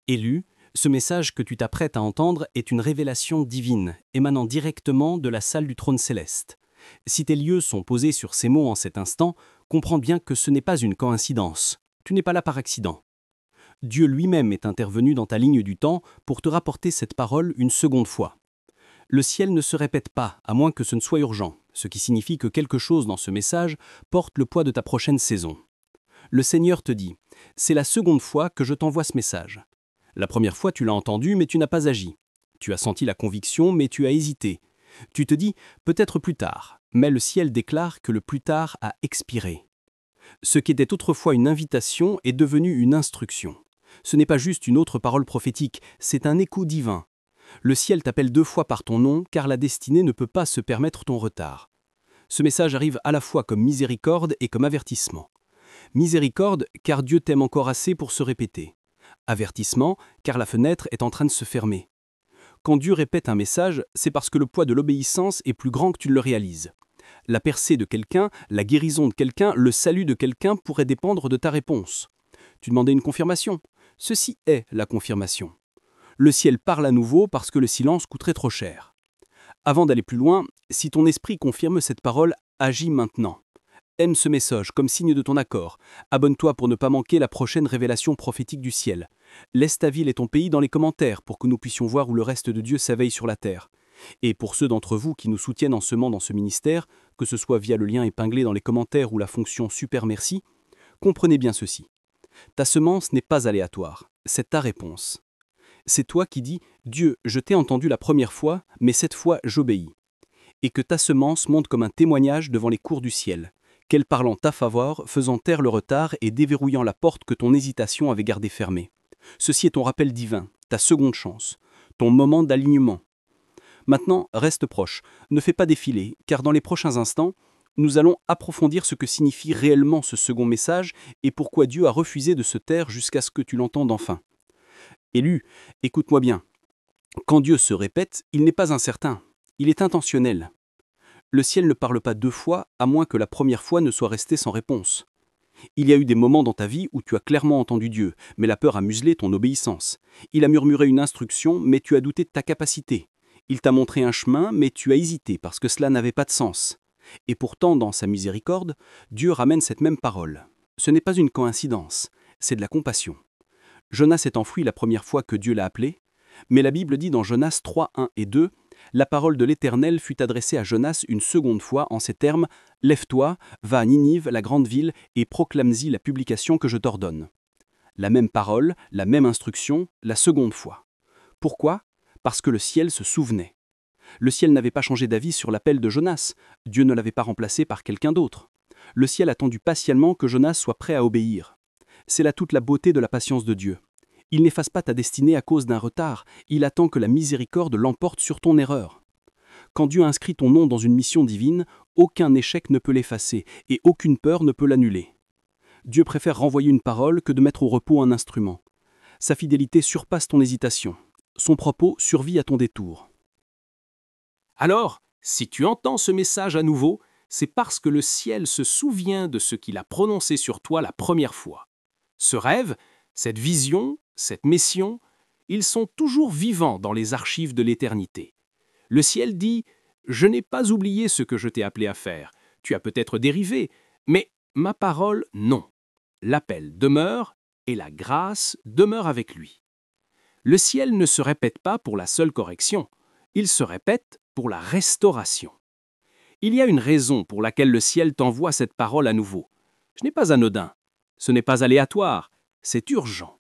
Élu, ce message que tu t'apprêtes à entendre est une révélation divine, émanant directement de la salle du trône céleste. Si tes yeux sont posés sur ces mots en cet instant, comprends bien que ce n'est pas une coïncidence. Tu n'es pas là par accident. Dieu lui-même est intervenu dans ta ligne du temps pour te rapporter cette parole une seconde fois. Le ciel ne se répète pas, à moins que ce ne soit urgent, ce qui signifie que quelque chose dans ce message porte le poids de ta prochaine saison. Le Seigneur te dit, c'est la seconde fois que je t'envoie ce message. La première fois, tu l'as entendu, mais tu n'as pas agi. Tu as senti la conviction, mais tu as hésité. Tu te dis, peut-être plus tard, mais le ciel déclare que le plus tard a expiré. Ce qui était autrefois une invitation est devenu une instruction. Ce n'est pas juste une autre parole prophétique, c'est un écho divin. Le ciel t'appelle 2 fois par ton nom, car la destinée ne peut pas se permettre ton retard. Ce message arrive à la fois comme miséricorde et comme avertissement. Miséricorde, car Dieu t'aime encore assez pour se répéter. Avertissement, car la fenêtre est en train de se fermer. Quand Dieu répète un message, c'est parce que le poids de l'obéissance est plus grand que tu ne le réalises. La percée de quelqu'un, la guérison de quelqu'un, le salut de quelqu'un pourrait dépendre de ta réponse. Tu demandais une confirmation. Ceci est la confirmation. Le ciel parle à nouveau parce que le silence coûterait trop cher. Avant d'aller plus loin, si ton esprit confirme cette parole, agis maintenant. Aime ce message comme signe de ton accord. Abonne-toi pour ne pas manquer la prochaine révélation prophétique du ciel. Laisse ta ville et ton pays dans les commentaires pour que nous puissions voir où le reste de Dieu s'éveille sur la terre. Et pour ceux d'entre vous qui nous soutiennent en semant dans ce ministère, que ce soit via le lien épinglé dans les commentaires ou la fonction Super Merci, comprenez bien ceci. Ta semence n'est pas aléatoire, c'est ta réponse. C'est toi qui dis « Dieu, je t'ai entendu la première fois, mais cette fois j'obéis ». Et que ta semence monte comme un témoignage devant les cours du ciel, qu'elle parle en ta faveur, faisant taire le retard et déverrouillant la porte que ton hésitation avait gardée fermée. Ceci est ton rappel divin, ta seconde chance, ton moment d'alignement. Maintenant, reste proche, ne fais pas défiler, car dans les prochains instants, nous allons approfondir ce que signifie réellement ce second message et pourquoi Dieu a refusé de se taire jusqu'à ce que tu l'entendes enfin. Élu, écoute-moi bien. Quand Dieu se répète, il n'est pas incertain, il est intentionnel. Le ciel ne parle pas 2 fois, à moins que la première fois ne soit restée sans réponse. Il y a eu des moments dans ta vie où tu as clairement entendu Dieu, mais la peur a muselé ton obéissance. Il a murmuré une instruction, mais tu as douté de ta capacité. Il t'a montré un chemin, mais tu as hésité parce que cela n'avait pas de sens. Et pourtant, dans sa miséricorde, Dieu ramène cette même parole. Ce n'est pas une coïncidence, c'est de la compassion. Jonas s'est enfui la première fois que Dieu l'a appelé, mais la Bible dit dans Jonas 3, 1 et 2, « La parole de l'Éternel fut adressée à Jonas une seconde fois en ces termes, « Lève-toi, va à Ninive, la grande ville, et proclame-y la publication que je t'ordonne. » La même parole, la même instruction, la seconde fois. Pourquoi ? Parce que le ciel se souvenait. Le ciel n'avait pas changé d'avis sur l'appel de Jonas, Dieu ne l'avait pas remplacé par quelqu'un d'autre. Le ciel attendu patiemment que Jonas soit prêt à obéir. C'est là toute la beauté de la patience de Dieu. Il n'efface pas ta destinée à cause d'un retard, il attend que la miséricorde l'emporte sur ton erreur. Quand Dieu inscrit ton nom dans une mission divine, aucun échec ne peut l'effacer et aucune peur ne peut l'annuler. Dieu préfère renvoyer une parole que de mettre au repos un instrument. Sa fidélité surpasse ton hésitation. Son propos survit à ton détour. Alors, si tu entends ce message à nouveau, c'est parce que le ciel se souvient de ce qu'il a prononcé sur toi la première fois. Ce rêve, cette vision, cette mission, ils sont toujours vivants dans les archives de l'éternité. Le ciel dit « Je n'ai pas oublié ce que je t'ai appelé à faire. Tu as peut-être dérivé, mais ma parole, non. L'appel demeure et la grâce demeure avec lui. » Le ciel ne se répète pas pour la seule correction, il se répète pour la restauration. Il y a une raison pour laquelle le ciel t'envoie cette parole à nouveau. Ce n'est pas anodin, ce n'est pas aléatoire, c'est urgent.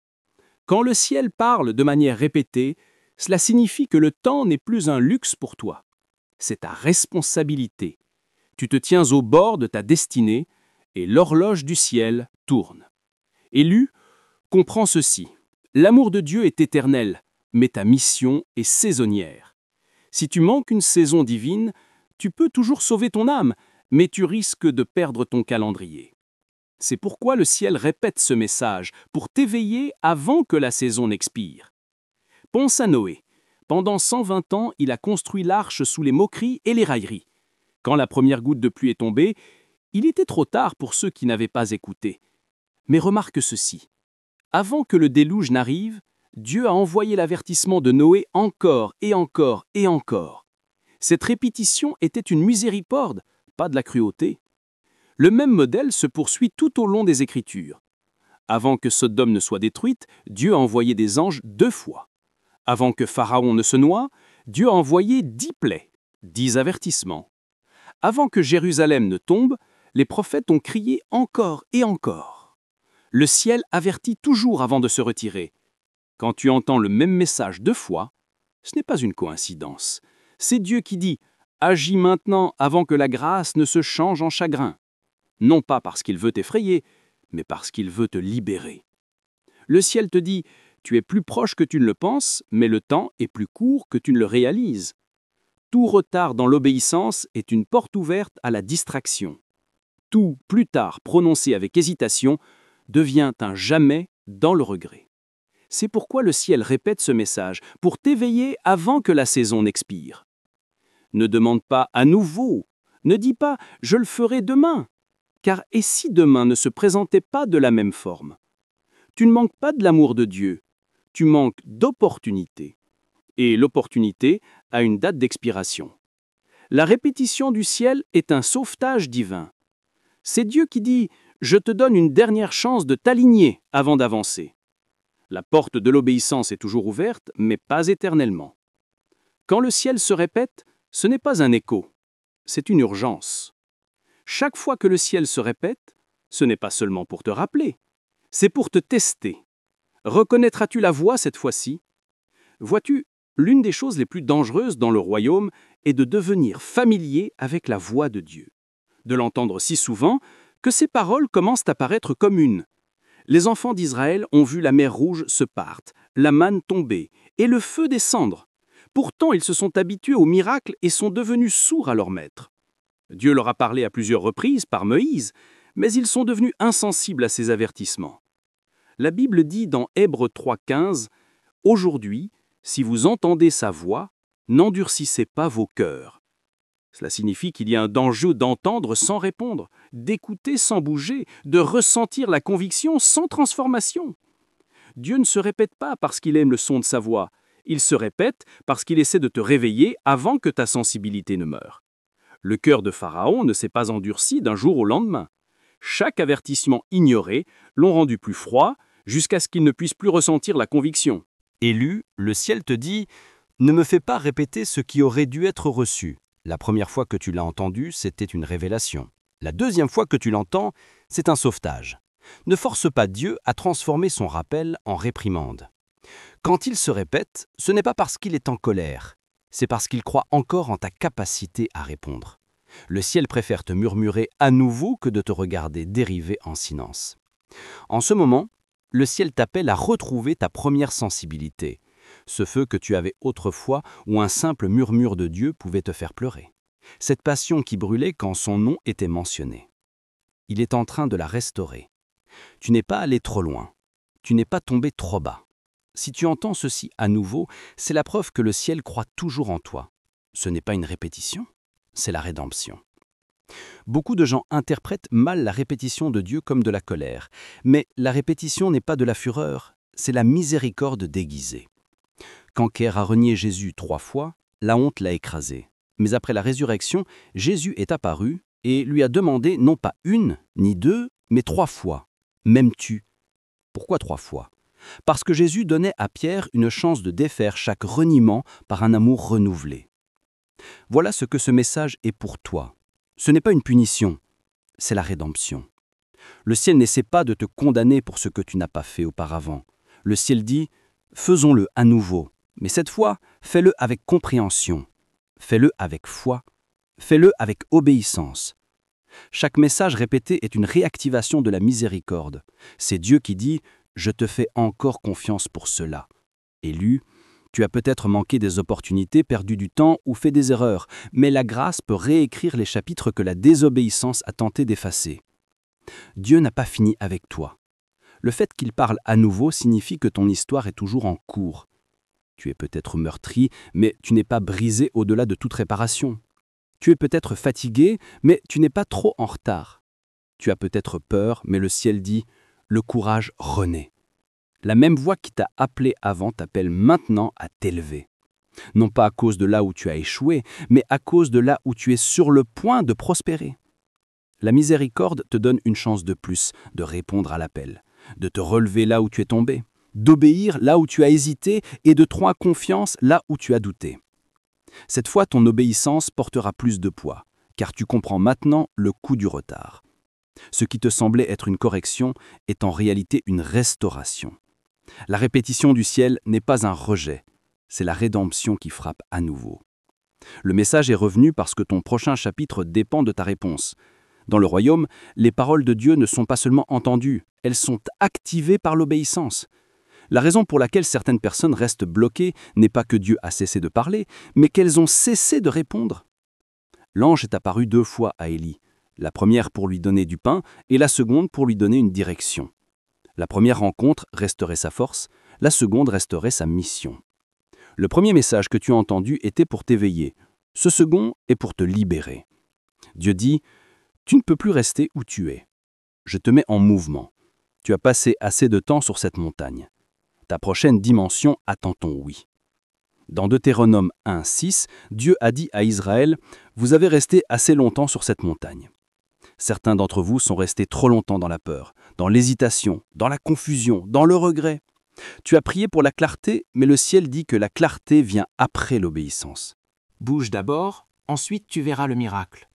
Quand le ciel parle de manière répétée, cela signifie que le temps n'est plus un luxe pour toi. C'est ta responsabilité. Tu te tiens au bord de ta destinée et l'horloge du ciel tourne. Élu, comprends ceci. L'amour de Dieu est éternel, mais ta mission est saisonnière. Si tu manques une saison divine, tu peux toujours sauver ton âme, mais tu risques de perdre ton calendrier. C'est pourquoi le ciel répète ce message, pour t'éveiller avant que la saison n'expire. Pense à Noé. Pendant 120 ans, il a construit l'arche sous les moqueries et les railleries. Quand la première goutte de pluie est tombée, il était trop tard pour ceux qui n'avaient pas écouté. Mais remarque ceci. Avant que le déluge n'arrive, Dieu a envoyé l'avertissement de Noé encore et encore et encore. Cette répétition était une miséricorde, pas de la cruauté. Le même modèle se poursuit tout au long des Écritures. Avant que Sodome ne soit détruite, Dieu a envoyé des anges 2 fois. Avant que Pharaon ne se noie, Dieu a envoyé 10 plaies, 10 avertissements. Avant que Jérusalem ne tombe, les prophètes ont crié encore et encore. Le ciel avertit toujours avant de se retirer. Quand tu entends le même message 2 fois, ce n'est pas une coïncidence. C'est Dieu qui dit « Agis maintenant avant que la grâce ne se change en chagrin ». Non pas parce qu'il veut t'effrayer, mais parce qu'il veut te libérer. Le ciel te dit « Tu es plus proche que tu ne le penses, mais le temps est plus court que tu ne le réalises ». Tout retard dans l'obéissance est une porte ouverte à la distraction. Tout plus tard prononcé avec hésitation devient un jamais dans le regret. C'est pourquoi le ciel répète ce message, pour t'éveiller avant que la saison n'expire. Ne demande pas à nouveau, ne dis pas « je le ferai demain », car et si demain ne se présentait pas de la même forme? Tu ne manques pas de l'amour de Dieu, tu manques d'opportunité. Et l'opportunité a une date d'expiration. La répétition du ciel est un sauvetage divin. C'est Dieu qui dit « Je te donne une dernière chance de t'aligner avant d'avancer ». La porte de l'obéissance est toujours ouverte, mais pas éternellement. Quand le ciel se répète, ce n'est pas un écho, c'est une urgence. Chaque fois que le ciel se répète, ce n'est pas seulement pour te rappeler, c'est pour te tester. Reconnaîtras-tu la voix cette fois-ci? Vois-tu, l'une des choses les plus dangereuses dans le royaume est de devenir familier avec la voix de Dieu, de l'entendre si souvent que ses paroles commencent à paraître communes. Les enfants d'Israël ont vu la mer Rouge se partir, la manne tomber et le feu descendre. Pourtant, ils se sont habitués au miracle et sont devenus sourds à leur maître. Dieu leur a parlé à plusieurs reprises par Moïse, mais ils sont devenus insensibles à ses avertissements. La Bible dit dans Hébreux 3,15 « Aujourd'hui, si vous entendez sa voix, n'endurcissez pas vos cœurs. » Cela signifie qu'il y a un danger d'entendre sans répondre, d'écouter sans bouger, de ressentir la conviction sans transformation. Dieu ne se répète pas parce qu'il aime le son de sa voix, il se répète parce qu'il essaie de te réveiller avant que ta sensibilité ne meure. Le cœur de Pharaon ne s'est pas endurci d'un jour au lendemain. Chaque avertissement ignoré l'ont rendu plus froid jusqu'à ce qu'il ne puisse plus ressentir la conviction. Élu, le ciel te dit « Ne me fais pas répéter ce qui aurait dû être reçu. La première fois que tu l'as entendu, c'était une révélation. La deuxième fois que tu l'entends, c'est un sauvetage. Ne force pas Dieu à transformer son rappel en réprimande. Quand il se répète, ce n'est pas parce qu'il est en colère, c'est parce qu'il croit encore en ta capacité à répondre. Le ciel préfère te murmurer à nouveau que de te regarder dériver en silence. En ce moment, le ciel t'appelle à retrouver ta première sensibilité, ce feu que tu avais autrefois où un simple murmure de Dieu pouvait te faire pleurer. Cette passion qui brûlait quand son nom était mentionné. Il est en train de la restaurer. Tu n'es pas allé trop loin. Tu n'es pas tombé trop bas. Si tu entends ceci à nouveau, c'est la preuve que le ciel croit toujours en toi. Ce n'est pas une répétition, c'est la rédemption. Beaucoup de gens interprètent mal la répétition de Dieu comme de la colère, mais la répétition n'est pas de la fureur, c'est la miséricorde déguisée. Quand Ker a renié Jésus 3 fois, la honte l'a écrasé. Mais après la résurrection, Jésus est apparu et lui a demandé non pas 1 ni 2, mais 3 fois. M'aimes-tu? Pourquoi 3 fois? Parce que Jésus donnait à Pierre une chance de défaire chaque reniement par un amour renouvelé. Voilà ce que ce message est pour toi. Ce n'est pas une punition, c'est la rédemption. Le ciel n'essaie pas de te condamner pour ce que tu n'as pas fait auparavant. Le ciel dit « faisons-le à nouveau ». Mais cette fois, fais-le avec compréhension, fais-le avec foi, fais-le avec obéissance. Chaque message répété est une réactivation de la miséricorde. C'est Dieu qui dit « Je te fais encore confiance pour cela ». Élu, tu as peut-être manqué des opportunités, perdu du temps ou fait des erreurs, mais la grâce peut réécrire les chapitres que la désobéissance a tenté d'effacer. Dieu n'a pas fini avec toi. Le fait qu'il parle à nouveau signifie que ton histoire est toujours en cours. Tu es peut-être meurtri, mais tu n'es pas brisé au-delà de toute réparation. Tu es peut-être fatigué, mais tu n'es pas trop en retard. Tu as peut-être peur, mais le ciel dit « Le courage renaît ». La même voix qui t'a appelé avant t'appelle maintenant à t'élever. Non pas à cause de là où tu as échoué, mais à cause de là où tu es sur le point de prospérer. La miséricorde te donne une chance de plus de répondre à l'appel, de te relever là où tu es tombé, d'obéir là où tu as hésité et de trouver confiance là où tu as douté. Cette fois, ton obéissance portera plus de poids, car tu comprends maintenant le coût du retard. Ce qui te semblait être une correction est en réalité une restauration. La répétition du ciel n'est pas un rejet, c'est la rédemption qui frappe à nouveau. Le message est revenu parce que ton prochain chapitre dépend de ta réponse. Dans le royaume, les paroles de Dieu ne sont pas seulement entendues, elles sont activées par l'obéissance. La raison pour laquelle certaines personnes restent bloquées n'est pas que Dieu a cessé de parler, mais qu'elles ont cessé de répondre. L'ange est apparu 2 fois à Élie, la première pour lui donner du pain et la seconde pour lui donner une direction. La première rencontre resterait sa force, la seconde resterait sa mission. Le premier message que tu as entendu était pour t'éveiller, ce second est pour te libérer. Dieu dit « Tu ne peux plus rester où tu es. Je te mets en mouvement. Tu as passé assez de temps sur cette montagne. Ta prochaine dimension attend ton oui. » Dans Deutéronome 1:6, Dieu a dit à Israël « Vous avez resté assez longtemps sur cette montagne. » Certains d'entre vous sont restés trop longtemps dans la peur, dans l'hésitation, dans la confusion, dans le regret. Tu as prié pour la clarté, mais le ciel dit que la clarté vient après l'obéissance. Bouge d'abord, ensuite tu verras le miracle.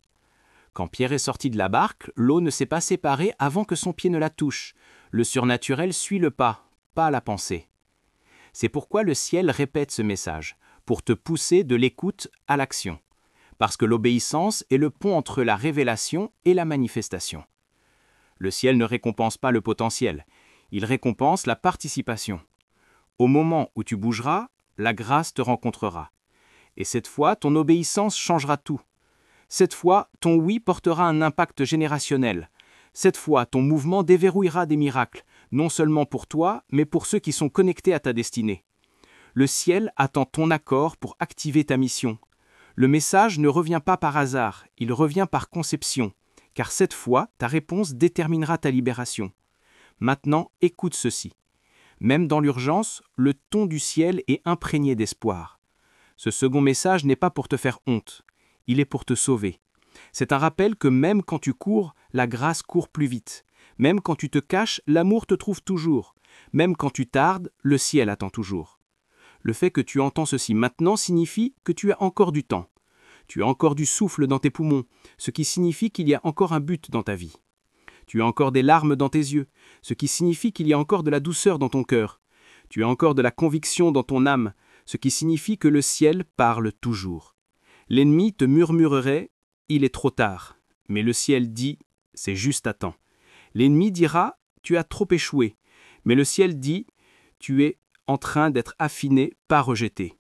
Quand Pierre est sorti de la barque, l'eau ne s'est pas séparée avant que son pied ne la touche. Le surnaturel suit le pas la pensée. C'est pourquoi le ciel répète ce message, pour te pousser de l'écoute à l'action. Parce que l'obéissance est le pont entre la révélation et la manifestation. Le ciel ne récompense pas le potentiel, il récompense la participation. Au moment où tu bougeras, la grâce te rencontrera. Et cette fois, ton obéissance changera tout. Cette fois, ton oui portera un impact générationnel. Cette fois, ton mouvement déverrouillera des miracles, non seulement pour toi, mais pour ceux qui sont connectés à ta destinée. Le ciel attend ton accord pour activer ta mission. Le message ne revient pas par hasard, il revient par conception, car cette fois, ta réponse déterminera ta libération. Maintenant, écoute ceci. Même dans l'urgence, le ton du ciel est imprégné d'espoir. Ce second message n'est pas pour te faire honte, il est pour te sauver. C'est un rappel que même quand tu cours, la grâce court plus vite. Même quand tu te caches, l'amour te trouve toujours. Même quand tu tardes, le ciel attend toujours. Le fait que tu entends ceci maintenant signifie que tu as encore du temps. Tu as encore du souffle dans tes poumons, ce qui signifie qu'il y a encore un but dans ta vie. Tu as encore des larmes dans tes yeux, ce qui signifie qu'il y a encore de la douceur dans ton cœur. Tu as encore de la conviction dans ton âme, ce qui signifie que le ciel parle toujours. L'ennemi te murmurerait « il est trop tard », mais le ciel dit « c'est juste à temps ». L'ennemi dira « tu as trop échoué », mais le ciel dit « tu es en train d'être affiné, pas rejeté ».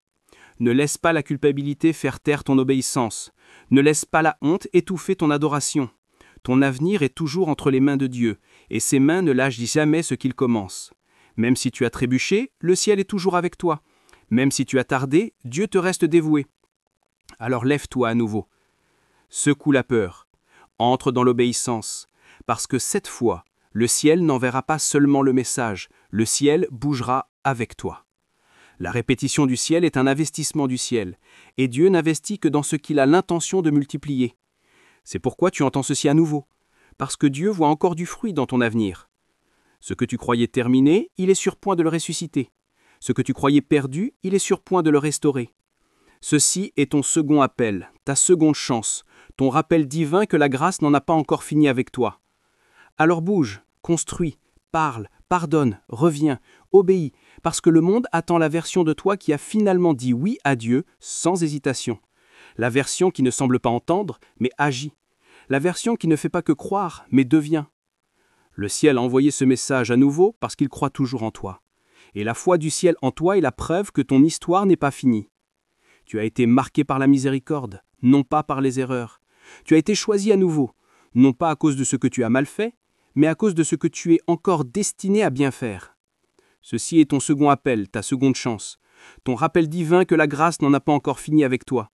Ne laisse pas la culpabilité faire taire ton obéissance. Ne laisse pas la honte étouffer ton adoration. Ton avenir est toujours entre les mains de Dieu, et ses mains ne lâchent jamais ce qu'il commence. Même si tu as trébuché, le ciel est toujours avec toi. Même si tu as tardé, Dieu te reste dévoué. Alors lève-toi à nouveau. Secoue la peur. Entre dans l'obéissance, parce que cette fois, le ciel n'enverra pas seulement le message, le ciel bougera avec toi. La répétition du ciel est un investissement du ciel, et Dieu n'investit que dans ce qu'il a l'intention de multiplier. C'est pourquoi tu entends ceci à nouveau, parce que Dieu voit encore du fruit dans ton avenir. Ce que tu croyais terminé, il est sur point de le ressusciter. Ce que tu croyais perdu, il est sur point de le restaurer. Ceci est ton second appel, ta seconde chance, ton rappel divin que la grâce n'en a pas encore fini avec toi. Alors bouge, construis, parle, pardonne, reviens, obéis, parce que le monde attend la version de toi qui a finalement dit oui à Dieu sans hésitation. La version qui ne semble pas entendre, mais agit. La version qui ne fait pas que croire, mais devient. Le ciel a envoyé ce message à nouveau parce qu'il croit toujours en toi. Et la foi du ciel en toi est la preuve que ton histoire n'est pas finie. Tu as été marqué par la miséricorde, non pas par les erreurs. Tu as été choisi à nouveau, non pas à cause de ce que tu as mal fait, mais à cause de ce que tu es encore destiné à bien faire. Ceci est ton second appel, ta seconde chance, ton rappel divin que la grâce n'en a pas encore fini avec toi.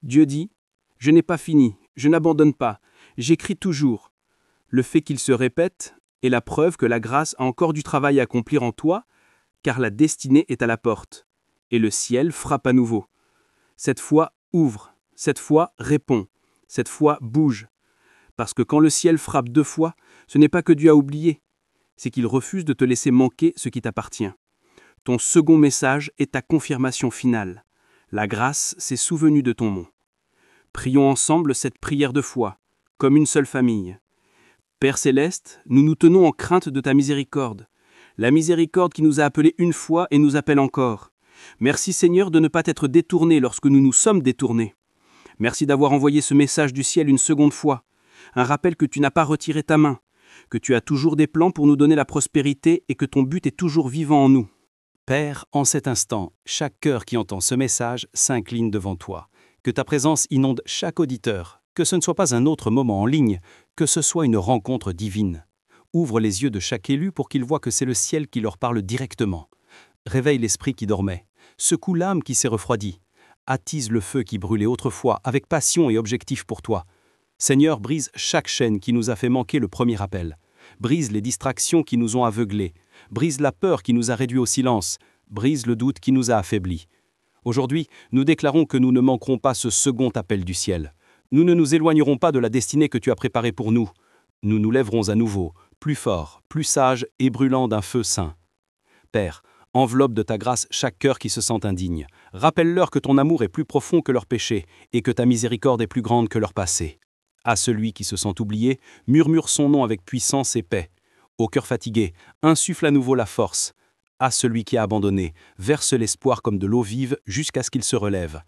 Dieu dit « Je n'ai pas fini, je n'abandonne pas, j'écris toujours ». Le fait qu'il se répète est la preuve que la grâce a encore du travail à accomplir en toi, car la destinée est à la porte, et le ciel frappe à nouveau. Cette fois, ouvre, cette fois, réponds, cette fois, bouge. Parce que quand le ciel frappe 2 fois, ce n'est pas que Dieu a oublié, c'est qu'il refuse de te laisser manquer ce qui t'appartient. Ton second message est ta confirmation finale. La grâce s'est souvenue de ton nom. Prions ensemble cette prière de foi, comme une seule famille. Père céleste, nous nous tenons en crainte de ta miséricorde, la miséricorde qui nous a appelés une fois et nous appelle encore. Merci Seigneur de ne pas t'être détourné lorsque nous nous sommes détournés. Merci d'avoir envoyé ce message du ciel une seconde fois, un rappel que tu n'as pas retiré ta main, que tu as toujours des plans pour nous donner la prospérité et que ton but est toujours vivant en nous. Père, en cet instant, chaque cœur qui entend ce message s'incline devant toi. Que ta présence inonde chaque auditeur, que ce ne soit pas un autre moment en ligne, que ce soit une rencontre divine. Ouvre les yeux de chaque élu pour qu'il voit que c'est le ciel qui leur parle directement. Réveille l'esprit qui dormait, secoue l'âme qui s'est refroidie, attise le feu qui brûlait autrefois avec passion et objectif pour toi. Seigneur, brise chaque chaîne qui nous a fait manquer le premier appel. Brise les distractions qui nous ont aveuglés. Brise la peur qui nous a réduits au silence. Brise le doute qui nous a affaiblis. Aujourd'hui, nous déclarons que nous ne manquerons pas ce second appel du ciel. Nous ne nous éloignerons pas de la destinée que tu as préparée pour nous. Nous nous lèverons à nouveau, plus forts, plus sages et brûlants d'un feu saint. Père, enveloppe de ta grâce chaque cœur qui se sent indigne. Rappelle-leur que ton amour est plus profond que leur péché et que ta miséricorde est plus grande que leur passé. À celui qui se sent oublié, murmure son nom avec puissance et paix. Au cœur fatigué, insuffle à nouveau la force. À celui qui a abandonné, verse l'espoir comme de l'eau vive jusqu'à ce qu'il se relève.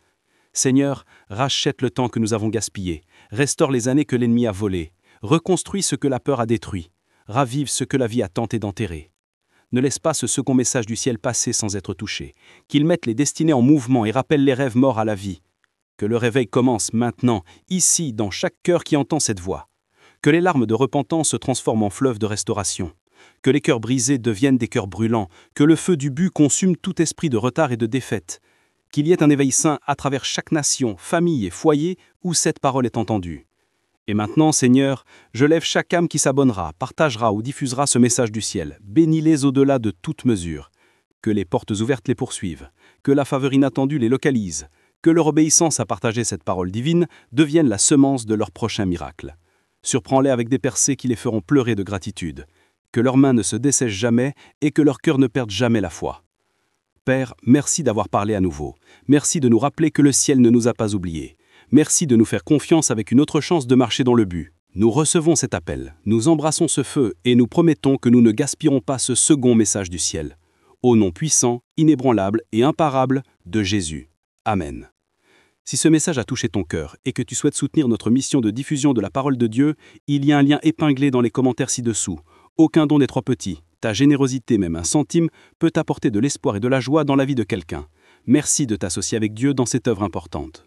Seigneur, rachète le temps que nous avons gaspillé, restaure les années que l'ennemi a volées, reconstruis ce que la peur a détruit, ravive ce que la vie a tenté d'enterrer. Ne laisse pas ce second message du ciel passer sans être touché, qu'il mette les destinées en mouvement et rappelle les rêves morts à la vie. Que le réveil commence maintenant, ici, dans chaque cœur qui entend cette voix. Que les larmes de repentance se transforment en fleuves de restauration. Que les cœurs brisés deviennent des cœurs brûlants. Que le feu du but consume tout esprit de retard et de défaite. Qu'il y ait un éveil saint à travers chaque nation, famille et foyer où cette parole est entendue. Et maintenant, Seigneur, je lève chaque âme qui s'abonnera, partagera ou diffusera ce message du ciel. Bénis-les au-delà de toute mesure. Que les portes ouvertes les poursuivent. Que la faveur inattendue les localise. Que leur obéissance à partager cette parole divine devienne la semence de leur prochain miracle. Surprends-les avec des percées qui les feront pleurer de gratitude. Que leurs mains ne se dessèchent jamais et que leur cœur ne perde jamais la foi. Père, merci d'avoir parlé à nouveau. Merci de nous rappeler que le ciel ne nous a pas oubliés. Merci de nous faire confiance avec une autre chance de marcher dans le but. Nous recevons cet appel, nous embrassons ce feu et nous promettons que nous ne gaspillerons pas ce second message du ciel. Au nom puissant, inébranlable et imparable de Jésus. Amen. Si ce message a touché ton cœur et que tu souhaites soutenir notre mission de diffusion de la parole de Dieu, il y a un lien épinglé dans les commentaires ci-dessous. Aucun don n'est trop petit. Ta générosité, même 1 centime, peut apporter de l'espoir et de la joie dans la vie de quelqu'un. Merci de t'associer avec Dieu dans cette œuvre importante.